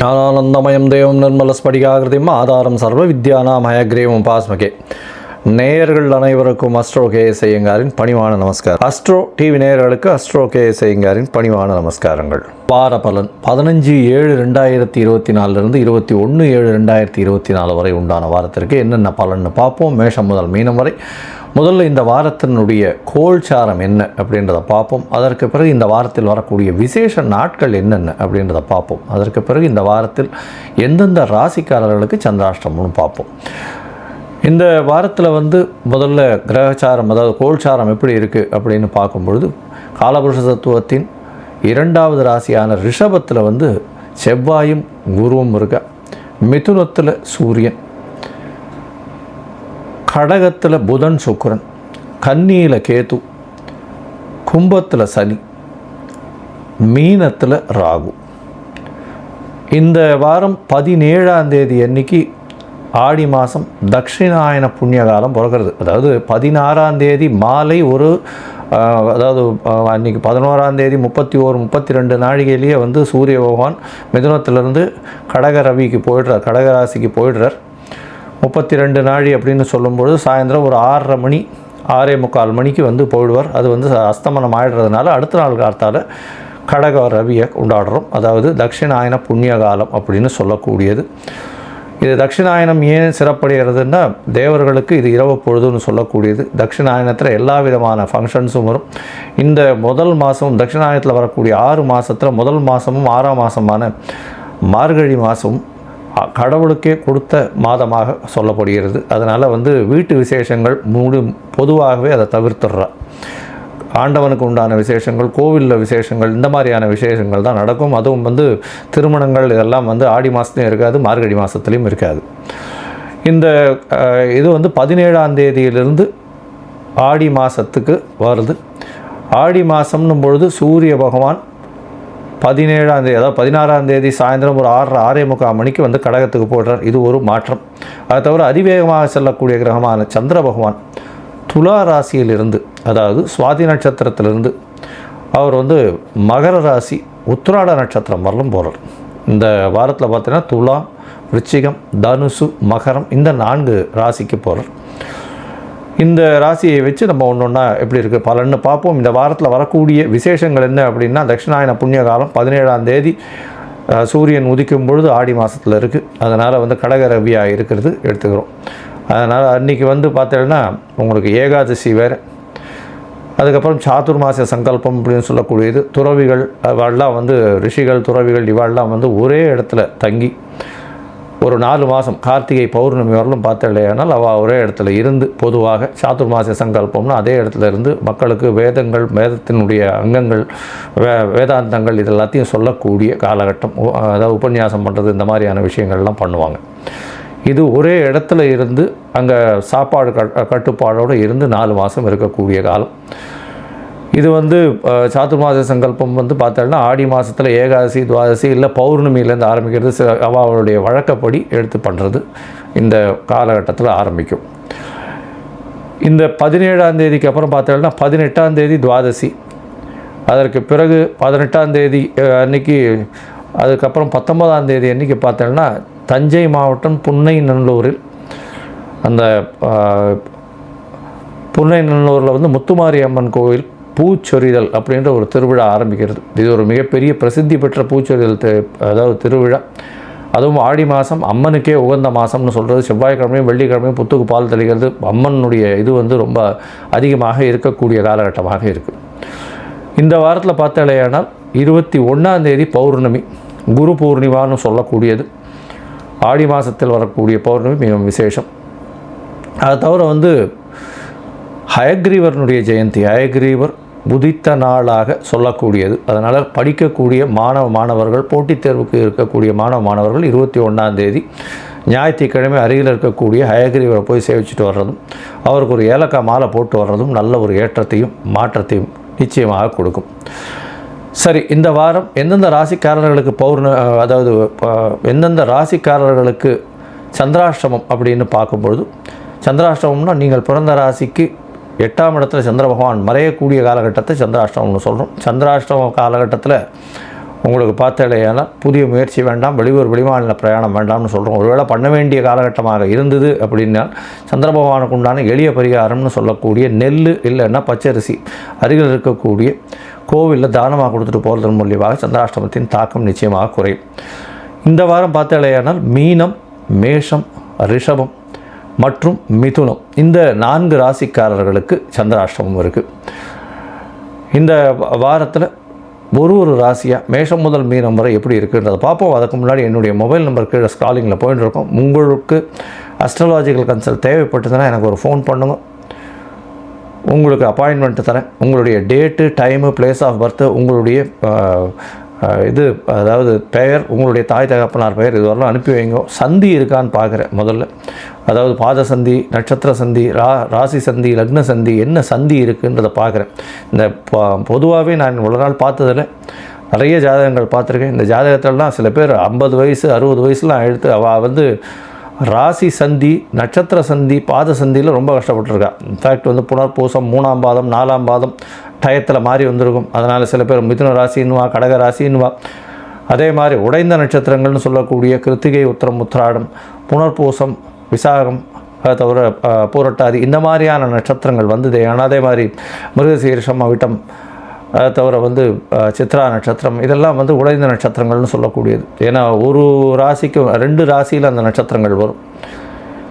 ஞானானந்தமயம் தேவம் நிர்மலஸ்படிகாகிருதிம் ஆதாரம் சர்வ வித்யானாம் ஹயக்ரீவம் உபாஸ்மகே. நேயர்கள் அனைவருக்கும் அஸ்ட்ரோ கேஎஸ் ஐயங்காரின் பணிவான நமஸ்காரம். அஸ்ட்ரோ டிவி நேயர்களுக்கு அஸ்ட்ரோ கேஎஸ் ஐயங்காரின் பணிவான நமஸ்காரங்கள். வார பலன் 15/7/2024 21/7/2024 வரை உண்டான வாரத்திற்கு என்னென்ன பலன்னு பார்ப்போம். மேஷம் முதல் மீனம் வரை. முதல்ல இந்த வாரத்தினுடைய கோல்சாரம் என்ன அப்படின்றத பார்ப்போம். அதற்கு பிறகு இந்த வாரத்தில் வரக்கூடிய விசேஷ நாட்கள் என்னென்ன அப்படின்றத பார்ப்போம். அதற்கு பிறகு இந்த வாரத்தில் எந்தெந்த ராசிக்காரர்களுக்கு சந்திராஷ்டமம்னு பார்ப்போம். இந்த வாரத்தில் முதல்ல கிரகச்சாரம், அதாவது கோல்சாரம் எப்படி இருக்குது அப்படின்னு பார்க்கும்பொழுது, காலபுருஷ தத்துவத்தின் 2வது ராசியான ரிஷபத்தில் செவ்வாயும் குருவும் இருக்க, மிதுனத்தில் சூரியன், கடகத்தில் புதன் சுக்கிரன், கன்னியில் கேது, கும்பத்தில் சனி, மீனத்தில் ராகு. இந்த வாரம் 17ஆம் தேதி அன்னைக்கு ஆடி மாதம் தட்சிணாயன புண்ணிய காலம் பிறக்கிறது. அதாவது 16ஆம் தேதி மாலை அதாவது அன்றைக்கி 11ஆம் தேதி 31-32 நாழிகையிலேயே சூரிய பகவான் மிதுனத்திலிருந்து கடகராசிக்கு போயிடுறார். 32 நாழி அப்படின்னு சொல்லும்பொழுது சாயந்தரம் ஒரு 6:30 மணி 6:45 மணிக்கு போயிடுவார். அது அஸ்தமனம் ஆகிடுறதுனால அடுத்த நாள் காலத்தால் கடக ரவியை கொண்டாடுறோம். அதாவது தட்சிணாயன புண்ணிய காலம் அப்படின்னு சொல்லக்கூடியது. இது தட்சிணாயனம் ஏன் சிறப்படைகிறதுன்னா, தேவர்களுக்கு இது இரவு பொழுதுன்னு சொல்லக்கூடியது. தட்சிணாயனத்தில் எல்லா விதமான ஃபங்க்ஷன்ஸும் வரும். இந்த முதல் மாதம் தட்சிணாயனத்தில் வரக்கூடிய 6 மாதத்தில் முதல் மாதமும் 6ஆம் மாதமான மார்கழி மாதமும் கடவுளுக்கே கொடுத்த மாதமாக சொல்லப்படுகிறது. அதனால் வீட்டு விசேஷங்கள் பொதுவாகவே அதை தவிர்த்துடுறா. ஆண்டவனுக்கு உண்டான விசேஷங்கள், கோவிலில் விசேஷங்கள், இந்த மாதிரியான விசேஷங்கள் தான் நடக்கும். அதுவும் திருமணங்கள் இதெல்லாம் ஆடி மாதத்துலையும் இருக்காது, மார்கழி மாதத்துலேயும் இருக்காது. இந்த இது 17ஆம் தேதியிலிருந்து ஆடி மாதத்துக்கு வருது. ஆடி மாதம்னும் பொழுது சூரிய பகவான் 17ஆம் தேதி, அதாவது 16ஆம் தேதி சாயந்தரம் ஒரு 6:45 மணிக்கு கடகத்துக்கு போடுறார். இது ஒரு மாற்றம். அதை தவிர அதிவேகமாக செல்லக்கூடிய கிரகமான சந்திர பகவான் துலா ராசியிலிருந்து, அதாவது சுவாதி நட்சத்திரத்திலிருந்து அவர் மகர ராசி உத்திராட நட்சத்திரம் வரலும் போகிறார். இந்த வாரத்தில் பார்த்தீங்கன்னா துலா, விருச்சிகம், தனுசு, மகரம், இந்த 4 ராசிக்கு போகிறார். இந்த ராசியை வச்சு நம்ம ஒன்றா எப்படி இருக்குது பலன்னு பார்ப்போம். இந்த வாரத்தில் வரக்கூடிய விசேஷங்கள் என்ன அப்படின்னா, தட்சிணாயன புண்ணிய காலம் 17ஆம் தேதி சூரியன் உதிக்கும் பொழுது ஆடி மாதத்தில் இருக்குது. அதனால் கடக ரவியாக இருக்கிறது எடுத்துக்கிறோம். அதனால் அன்றைக்கி பார்த்தீங்கன்னா உங்களுக்கு ஏகாதசி வேறு. அதுக்கப்புறம் சாதுர்மாசிய சங்கல்பம் அப்படின்னு சொல்லக்கூடியது. துறவிகள் இவாள்லாம் ரிஷிகள், துறவிகள் இவாள்லாம் ஒரே இடத்துல தங்கி ஒரு 4 மாதம் கார்த்திகை பௌர்ணமி வரலும் பார்த்தலையானால் அவள் ஒரே இடத்துல இருந்து, பொதுவாக சாதுர்மாசிய சங்கல்பம்னா அதே இடத்துல இருந்து மக்களுக்கு வேதங்கள், வேதத்தினுடைய அங்கங்கள், வேதாந்தங்கள் இது எல்லாத்தையும் சொல்லக்கூடிய காலகட்டம். அதாவது உபன்யாசம் பண்ணுறது, இந்த மாதிரியான விஷயங்கள்லாம் பண்ணுவாங்க. இது ஒரே இடத்துல இருந்து அங்கே சாப்பாடு கட்டுப்பாடோடு இருந்து 4 மாதம் இருக்கக்கூடிய காலம். இது சாதுர்மாசிய சங்கல்பம் பார்த்தோம்னா ஆடி மாதத்தில் ஏகாதசி, துவாதசி இல்லை பௌர்ணமியிலேருந்து ஆரம்பிக்கிறது. அவளுடைய வழக்கப்படி எடுத்து பண்ணுறது இந்த காலகட்டத்தில் ஆரம்பிக்கும். இந்த 17ஆம் தேதிக்கு அப்புறம் பார்த்தோம்னா 18ஆம் தேதி துவாதசி. அதற்கு பிறகு 18ஆம் தேதி அன்றைக்கி, அதுக்கப்புறம் 19ஆம் தேதி அன்றைக்கி பார்த்தோம்னா தஞ்சை மாவட்டம் புன்னைநல்லூரில், அந்த புன்னைநல்லூரில் முத்துமாரி அம்மன் கோவில் பூச்சொரிதல் அப்படின்ற ஒரு திருவிழா ஆரம்பிக்கிறது. இது ஒரு மிகப்பெரிய பிரசித்தி பெற்ற பூச்சொரிதல் அதாவது திருவிழா. அதுவும் ஆடி மாதம் அம்மனுக்கே உகந்த மாதம்னு சொல்கிறது. செவ்வாய்க்கிழமையும் வெள்ளிக்கிழமையும் புத்துக்கு பால் தெளிக்கிறது. அம்மனுடைய இது ரொம்ப அதிகமாக இருக்கக்கூடிய காலகட்டமாக இருக்குது. இந்த வாரத்தில் பார்த்தாலேயானால் 21ஆம் தேதி பௌர்ணமி, குரு பூர்ணிமான்னு சொல்லக்கூடியது. ஆடி மாதத்தில் வரக்கூடிய பௌர்ணமி மிகவும் விசேஷம். அதை தவிர ஹயக்ரீவர்னுடைய ஜெயந்தி, ஹயக்ரீவர் உதித்த நாளாக சொல்லக்கூடியது. அதனால் படிக்கக்கூடிய மாணவர்கள், போட்டித் தேர்வுக்கு இருக்கக்கூடிய மாணவர்கள் 21ஆம் தேதி ஞாயிற்றுக்கிழமை அருகில் இருக்கக்கூடிய ஹயக்ரீவரை போய் சேவிச்சுட்டு வர்றதும், அவருக்கு ஒரு ஏலக்காய் மாலை போட்டு வர்றதும் நல்ல ஒரு ஏற்றத்தையும் மாற்றத்தையும் நிச்சயமாக கொடுக்கும். சரி, இந்த வாரம் எந்தெந்த ராசிக்காரர்களுக்கு அதாவது எந்தெந்த ராசிக்காரர்களுக்கு சந்திராஷ்டமம் அப்படின்னு பார்க்கும்பொழுது, சந்திராஷ்டமம்னா நீங்கள் பிறந்த ராசிக்கு 8ஆம் இடத்துல சந்திர பகவான் மறையக்கூடிய காலகட்டத்தை சந்திராஷ்டமம்னு சொல்கிறோம். சந்திராஷ்டம காலகட்டத்தில் உங்களுக்கு பார்த்தாலேயானால் புதிய முயற்சி வேண்டாம், வெளியூர் வெளிமாநில பிரயாணம் வேண்டாம்னு சொல்கிறோம். ஒருவேளை பண்ண வேண்டிய காலகட்டமாக இருந்தது அப்படின்னா சந்திர பகவானுக்கு உண்டான எளிய பரிகாரம்னு சொல்லக்கூடிய நெல் இல்லைன்னா பச்சரிசி அருகில் இருக்கக்கூடிய கோவிலில் தானமாக கொடுத்துட்டு போகிறதன் மூலியமாக சந்திராஷ்டமத்தின் தாக்கம் நிச்சயமாக குறையும். இந்த வாரம் பார்த்தாலேயானால் மீனம், மேஷம், ரிஷபம் மற்றும் மிதுனம் இந்த 4 ராசிக்காரர்களுக்கு சந்திராஷ்டமம் இருக்குது. இந்த வாரத்தில் ஒரு ராசியாக மேஷம் முதல் மீனம் வரை எப்படி இருக்குன்றதை பார்ப்போம். அதுக்கு முன்னாடி என்னுடைய மொபைல் நம்பர் கீழே ஸ்க்ராலிங்கில் போயிட்டு இருக்கோம். உங்களுக்கு அஸ்ட்ராலாஜிக்கல் கன்சல்ட் தேவைப்பட்டதுன்னா எனக்கு ஒரு ஃபோன் பண்ணுங்க, உங்களுக்கு அப்பாயின்மெண்ட் தரேன். உங்களுடைய date, time, place of birth, உங்களுடைய இது அதாவது பெயர், உங்களுடைய தாய் தகப்பனார் பெயர் இதுவரெல்லாம் அனுப்பி வைங்க. சந்தி இருக்கான்னு பார்க்குறேன் முதல்ல, அதாவது பாத சந்தி, நட்சத்திர சந்தி, ராசி சந்தி, லக்ன சந்தி, என்ன சந்தி இருக்குன்றதை பார்க்குறேன். இந்த பொதுவாகவே நான் இவ்வளோ நாள் பார்த்ததில் நிறைய ஜாதகங்கள் பார்த்துருக்கேன். இந்த ஜாதகத்திலலாம் சில பேர் 50 வயசு 60 வயசுலாம் எடுத்து அவள் வந்து ராசி சந்தி, நட்சத்திர சந்தி, பாத சந்தியில் ரொம்ப கஷ்டப்பட்டுருக்கா. இன்ஃபேக்ட் வந்து புனர்பூசம் 3ஆம் பாதம் 4ஆம் பாதம் டயத்தில் மாறி வந்திருக்கும். அதனால் சில பேர் மிதுன ராசின்னுவா, கடக ராசின்னுவா. அதே மாதிரி உடைந்த நட்சத்திரங்கள்னு சொல்லக்கூடிய கிருத்திகை, உத்திரம், உத்திராடம், புனர்பூசம், விசாகம், அதை தவிர பூரட்டாதி இந்த மாதிரியான நட்சத்திரங்கள் வந்தது. ஆனால் அதே மாதிரி மிருகசீரிஷம், அவிட்டம், அதை தவிர வந்து சித்ரா நட்சத்திரம் இதெல்லாம் வந்து உடைந்த நட்சத்திரங்கள்னு சொல்லக்கூடியது. ஏன்னா ஒரு ராசிக்கு 2 ராசியில் அந்த நட்சத்திரங்கள் வரும்.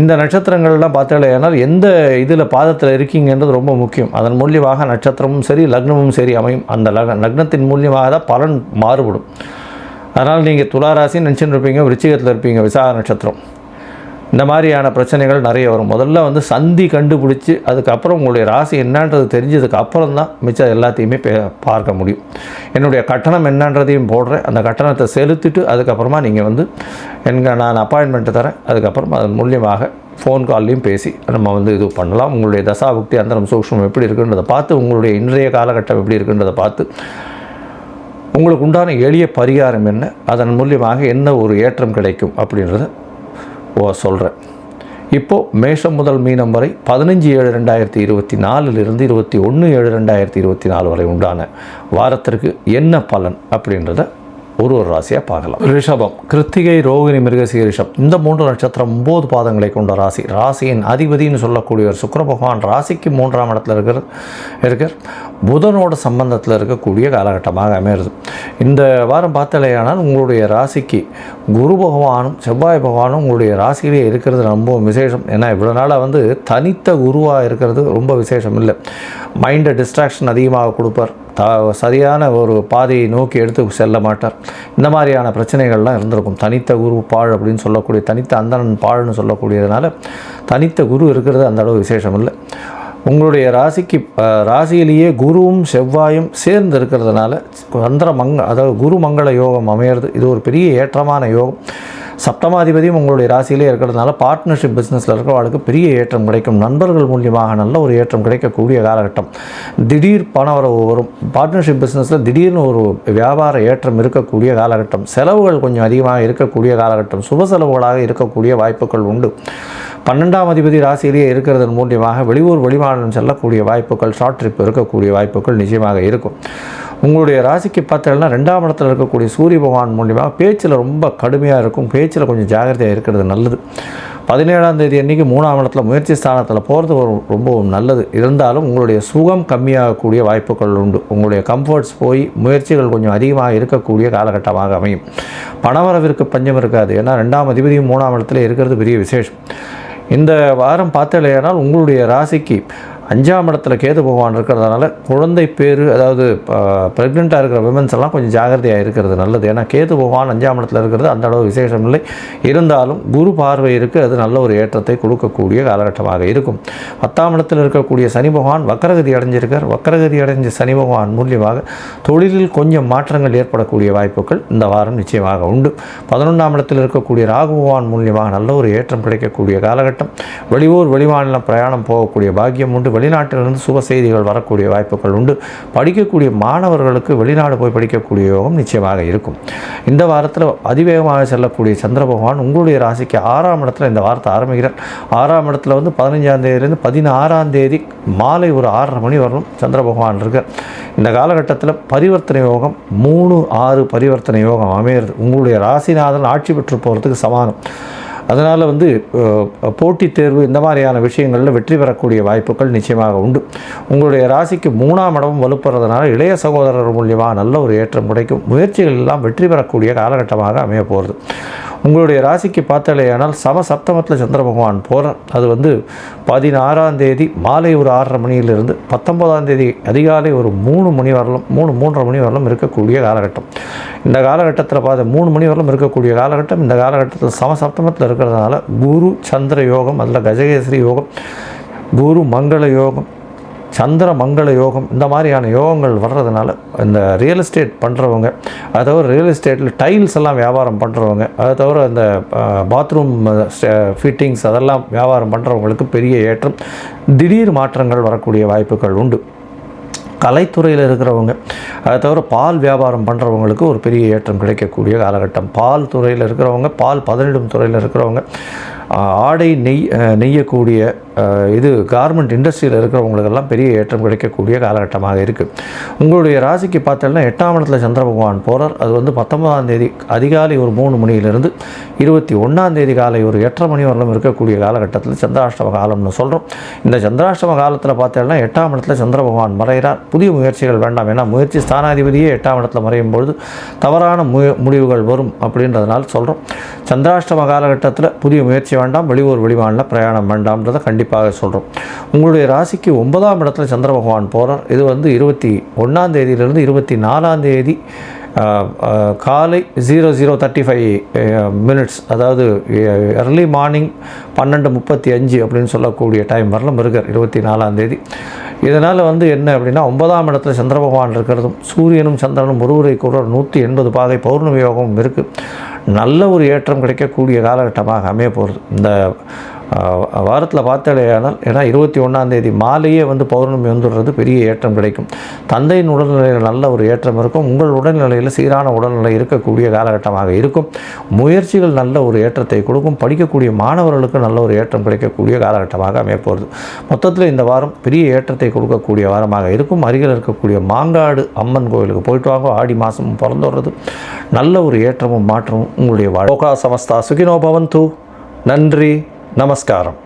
இந்த நட்சத்திரங்கள்லாம் பார்த்தாலேனால் எந்த இதில் பாதத்தில் இருக்கீங்கன்றது ரொம்ப முக்கியம். அதன் மூலியமாக நட்சத்திரமும் சரி லக்னமும் சரி அமையும். அந்த லக்னத்தின் மூலியமாக தான் பலன் மாறுபடும். அதனால் நீங்கள் துலா ராசின்னு நினச்சின்னு இருப்பீங்க, விருச்சிகத்தில் இருப்பீங்க, விசாக நட்சத்திரம், இந்த மாதிரியான பிரச்சனைகள் நிறைய வரும். முதல்ல வந்து சந்தி கண்டுபிடிச்சி அதுக்கப்புறம் உங்களுடைய ராசி என்னன்றது தெரிஞ்சதுக்கு அப்புறம் தான் மிச்சம் எல்லாத்தையுமே பார்க்க முடியும். என்னுடைய கட்டணம் என்னன்றதையும் போடுறேன். அந்த கட்டணத்தை செலுத்திட்டு அதுக்கப்புறமா நீங்கள் வந்து நான் அப்பாயின்மெண்ட்டு தரேன். அதுக்கப்புறம் அதன் மூலியமாக ஃபோன் கால்லையும் பேசி நம்ம வந்து இது பண்ணலாம். உங்களுடைய தசாபுக்தி அந்தரம் சூக்ஷ்மம் எப்படி இருக்குன்றதை பார்த்து, உங்களுடைய இன்றைய காலகட்டம் எப்படி இருக்குன்றதை பார்த்து, உங்களுக்கு உண்டான எளிய பரிகாரம் என்ன, அதன் மூலியமாக என்ன ஒரு ஏற்றம் கிடைக்கும் அப்படின்றத சொல்கிறேன். இப்போது மேஷம் முதல் மீனம் வரை 15/7/2024 21/7/2024 வரை உண்டான வாரத்திற்கு என்ன பலன் அப்படின்றத ஒரு ராசியாக பார்க்கலாம். ரிஷபம், கிருத்திகை, ரோகிணி, மிருகசீரிஷம் இந்த 3 நட்சத்திரம் 9 பாதங்களை கொண்ட ராசி. ராசியின் அதிபதினு சொல்லக்கூடியவர் சுக்கிர பகவான் ராசிக்கு 3ஆம் இடத்துல இருக்கார். புதனோட சம்பந்தத்தில் இருக்கக்கூடிய காலகட்டமாக அமைகிறது. இந்த வாரம் பார்த்தாலேயானால் உங்களுடைய ராசிக்கு குரு பகவானும் செவ்வாய் பகவானும் உங்களுடைய ராசியிலே இருக்கிறது ரொம்ப விசேஷம். ஏன்னா இவ்வளோ நாளாக வந்து தனித்த குருவாக இருக்கிறது ரொம்ப விசேஷம் இல்லை. மைண்டை டிஸ்ட்ராக்ஷன் அதிகமாக கொடுப்பார். சரியான ஒரு பாதையை நோக்கி எடுத்து செல்ல மாட்டார். இந்த மாதிரியான பிரச்சனைகள்லாம் இருந்திருக்கும். தனித்த குரு பாழ் அப்படின்னு சொல்லக்கூடிய, தனித்த அந்தணன் பாழ்னு சொல்லக்கூடியதுனால தனித்த குரு இருக்கிறது அந்த அளவு விசேஷம் இல்லை. உங்களுடைய ராசிக்கு ராசியிலேயே குருவும் செவ்வாயும் சேர்ந்து இருக்கிறதுனால அதாவது குரு மங்கள யோகம் அமையிறது. இது ஒரு பெரிய ஏற்றமான யோகம். சப்தமாதிபதியும் உங்களுடைய ராசியிலே இருக்கிறதுனால பார்ட்னர்ஷிப் பிஸ்னஸில் இருக்கிறவர்களுக்கு பெரிய ஏற்றம் கிடைக்கும். நண்பர்கள் மூலியமாக நல்ல ஒரு ஏற்றம் கிடைக்கக்கூடிய காலகட்டம். திடீர் பணவரவு வரும். பார்ட்னர்ஷிப் பிஸ்னஸில் திடீர்னு ஒரு வியாபார ஏற்றம் இருக்கக்கூடிய காலகட்டம். செலவுகள் கொஞ்சம் அதிகமாக இருக்கக்கூடிய காலகட்டம். சுப செலவுகளாக இருக்கக்கூடிய வாய்ப்புகள் உண்டு. 12ஆம் அதிபதி ராசியிலேயே இருக்கிறதன் மூலியமாக வெளியூர் வெளிமாநிலம் செல்லக்கூடிய வாய்ப்புகள், ஷார்ட் ட்ரிப் இருக்கக்கூடிய வாய்ப்புகள் நிச்சயமாக இருக்கும். உங்களுடைய ராசிக்கு பார்த்தீங்கன்னா 2ஆம் இடத்துல இருக்கக்கூடிய சூரிய பகவான் மூலியமாக பேச்சில் ரொம்ப கடுமையாக இருக்கும். பேச்சில் கொஞ்சம் ஜாகிரதையாக இருக்கிறது நல்லது. 17ஆம் தேதி அன்றைக்கி 3ஆம் இடத்துல முயற்சி ஸ்தானத்தில் போகிறது ரொம்பவும் நல்லது. இருந்தாலும் உங்களுடைய சுகம் கம்மியாகக்கூடிய வாய்ப்புகள் உண்டு. உங்களுடைய கம்ஃபர்ட்ஸ் போய் முயற்சிகள் கொஞ்சம் அதிகமாக இருக்கக்கூடிய காலகட்டமாக அமையும். பணவரவிற்கு பஞ்சம் இருக்காது. ஏன்னா 2ஆம் அதிபதியும் 3ஆம் இடத்துல இருக்கிறது பெரிய விசேஷம். இந்த வாரம் பார்த்தலையானால் உங்களுடைய ராசிக்கு 5ஆம் இடத்துல கேது பகவான் இருக்கிறதுனால குழந்தை பேர், அதாவது ப்ரெக்னெண்ட்டாக இருக்கிற விமன்ஸ் எல்லாம் கொஞ்சம் ஜாகிரதையாக இருக்கிறது நல்லது. ஏன்னா கேது பகவான் 5ஆம் இடத்துல இருக்கிறது அந்த அளவு விசேஷம் இல்லை. இருந்தாலும் குரு பார்வை இருக்குது, அது நல்ல ஒரு ஏற்றத்தை கொடுக்கக்கூடிய காலகட்டமாக இருக்கும். 10ஆம் இடத்தில் இருக்கக்கூடிய சனி பகவான் வக்கரகதி அடைஞ்சிருக்கார். வக்கரகதி அடைஞ்ச சனி பகவான் மூலியமாக தொழிலில் கொஞ்சம் மாற்றங்கள் ஏற்படக்கூடிய வாய்ப்புகள் இந்த வாரம் நிச்சயமாக உண்டு. 11ஆம் இடத்தில் இருக்கக்கூடிய ராகு பகவான் மூலியமாக நல்ல ஒரு ஏற்றம் கிடைக்கக்கூடிய காலகட்டம். வெளியூர் வெளிமாநிலம் பிரயாணம் போகக்கூடிய பாக்கியம் உண்டு. வெளிநாட்டிலிருந்து சுப செய்திகள் வரக்கூடிய வாய்ப்புகள் உண்டு. படிக்கக்கூடிய மாணவர்களுக்கு வெளிநாடு போய் படிக்கக்கூடிய யோகம் நிச்சயமாக இருக்கும். இந்த வாரத்தில் அதிவேகமாக செல்லக்கூடிய சந்திர பகவான் உங்களுடைய ராசிக்கு 6ஆம் இடத்துல இந்த வாரத்தை ஆரம்பிக்கிறார். 6ஆம் இடத்துல வந்து 15ஆம் தேதியிலேருந்து 16ஆம் தேதி மாலை ஒரு 6:30 மணி வரலும் சந்திர பகவான் இருக்கார். இந்த காலகட்டத்தில் பரிவர்த்தனை யோகம் 3-6 பரிவர்த்தனை யோகம் அமையிறது. உங்களுடைய ராசிநாதன் ஆட்சி பெற்று போகிறதுக்கு சமானம். அதனால் வந்து போட்டித் தேர்வு இந்த மாதிரியான விஷயங்களில் வெற்றி பெறக்கூடிய வாய்ப்புகள் நிச்சயமாக உண்டு. உங்களுடைய ராசிக்கு 3ஆம் இடமும் வலுப்படுறதுனால இளைய சகோதரர் மூலியமாக நல்ல ஒரு ஏற்றம் கிடைக்கும். முயற்சிகள் எல்லாம் வெற்றி பெறக்கூடிய காலகட்டமாக அமைய போகிறது. உங்களுடைய ராசிக்கு பார்த்தாலேயானால் சப்தமத்தில் சந்திர பகவான் போகிறார். அது வந்து 16ஆம் தேதி மாலை ஒரு 6:30 மணியிலிருந்து 19ஆம் தேதி அதிகாலை ஒரு 3 மணி வரலும் 3-3:30 மணி வரலும் இருக்கக்கூடிய காலகட்டம். இந்த காலகட்டத்தில் பார்த்து 3 மணி வரலும் இருக்கக்கூடிய காலகட்டம். இந்த காலகட்டத்தில் சப்தமத்தில் இருக்கிறதுனால குரு சந்திர யோகம், அதில் கஜகேசரி யோகம், குரு மங்கள யோகம், சந்திர மங்கள யோகம், இந்த மாதிரியான யோகங்கள் வர்றதுனால இந்த ரியல் எஸ்டேட் பண்ணுறவங்க, அதை தவிர ரியல் எஸ்டேட்டில் டைல்ஸ் எல்லாம் வியாபாரம் பண்ணுறவங்க, அதை தவிர இந்த பாத்ரூம் ஃபிட்டிங்ஸ் அதெல்லாம் வியாபாரம் பண்ணுறவங்களுக்கு பெரிய ஏற்றம், திடீர் மாற்றங்கள் வரக்கூடிய வாய்ப்புகள் உண்டு. கலைத்துறையில் இருக்கிறவங்க, அதை தவிர பால் வியாபாரம் பண்ணுறவங்களுக்கு ஒரு பெரிய ஏற்றம் கிடைக்கக்கூடிய காலகட்டம். பால் துறையில் இருக்கிறவங்க, பால் பதனிடும் துறையில் இருக்கிறவங்க, ஆடை நெய்யக்கூடிய கார்மெண்ட் இண்டஸ்ட்ரியில் இருக்கிறவங்களுக்கெல்லாம் பெரிய ஏற்றம் கிடைக்கக்கூடிய காலகட்டமாக இருக்குது. உங்களுடைய ராசிக்கு பார்த்தோம்னா 8ஆம் இடத்துல சந்திர பகவான் போகிறார். அது வந்து 19ஆம் தேதி அதிகாலை ஒரு 3 மணியிலிருந்து 21ஆம் தேதி காலை ஒரு 8:30 மணி வரலும் இருக்கக்கூடிய காலகட்டத்தில் சந்திராஷ்டம காலம்னு சொல்கிறோம். இந்த சந்திராஷ்டம காலத்தில் பார்த்தோம்னா 8ஆம் இடத்துல சந்திர பகவான் மறைகிறார். புதிய முயற்சிகள் வேண்டாம். ஏன்னா முயற்சி ஸ்தானாதிபதியே 8ஆம் இடத்துல மறையும் பொழுது தவறான முடிவுகள் வரும் அப்படின்றதுனால சொல்கிறோம். சந்திராஷ்டம காலகட்டத்தில் புதிய முயற்சி வேண்டாம், வெளியூர் வெளிமாநில பிரயாணம் வேண்டாம்ன்றதை கண்டிப்பாக சொல்கிறோம். உங்களுடைய ராசிக்கு 9ஆம் இடத்துல சந்திர பகவான் போகிறார். இது வந்து 21ஆம் தேதியிலிருந்து 24ஆம் தேதி காலை 00:35 அதாவது எர்லி மார்னிங் 12:35 அப்படின்னு சொல்லக்கூடிய டைம் வரலும் இருக்கார் 24ஆம் தேதி. இதனால் வந்து என்ன அப்படின்னா 9ஆம் இடத்துல சந்திர பகவான் இருக்கிறதும் சூரியனும் சந்திரனும் ஒருவரை கூட 180 பாகை பௌர்ணமி யோகமும் இருக்குது. நல்ல ஒரு ஏற்றம் கிடைக்கக்கூடிய காலகட்டமாக அமைய போகிறது. இந்த வாரத்தில் பார்த்தாலேயானால் ஏன்னா 21ஆம் தேதி மாலையே வந்து பௌர்ணமி வந்துடுறது பெரிய ஏற்றம் கிடைக்கும். தந்தையின் உடல்நிலையில் நல்ல ஒரு ஏற்றம் இருக்கும். உங்கள் உடல்நிலையில் சீரான உடல்நிலை இருக்கக்கூடிய காலகட்டமாக இருக்கும். முயற்சிகள் நல்ல ஒரு ஏற்றத்தை கொடுக்கும். படிக்கக்கூடிய மாணவர்களுக்கு நல்ல ஒரு ஏற்றம் கிடைக்கக்கூடிய காலகட்டமாக அமையப்போகிறது. மொத்தத்தில் இந்த வாரம் பெரிய ஏற்றத்தை கொடுக்கக்கூடிய வாரமாக இருக்கும். அருகில் இருக்கக்கூடிய மாங்காடு அம்மன் கோயிலுக்கு போயிட்டு வாங்க. ஆடி மாதம் பிறந்துடுறது நல்ல ஒரு ஏற்றமும் மாற்றமும் உங்களுடைய வாழ்க்கை. சமஸ்தா சுகினோ பவந்து. நன்றி, நமஸ்காரம்.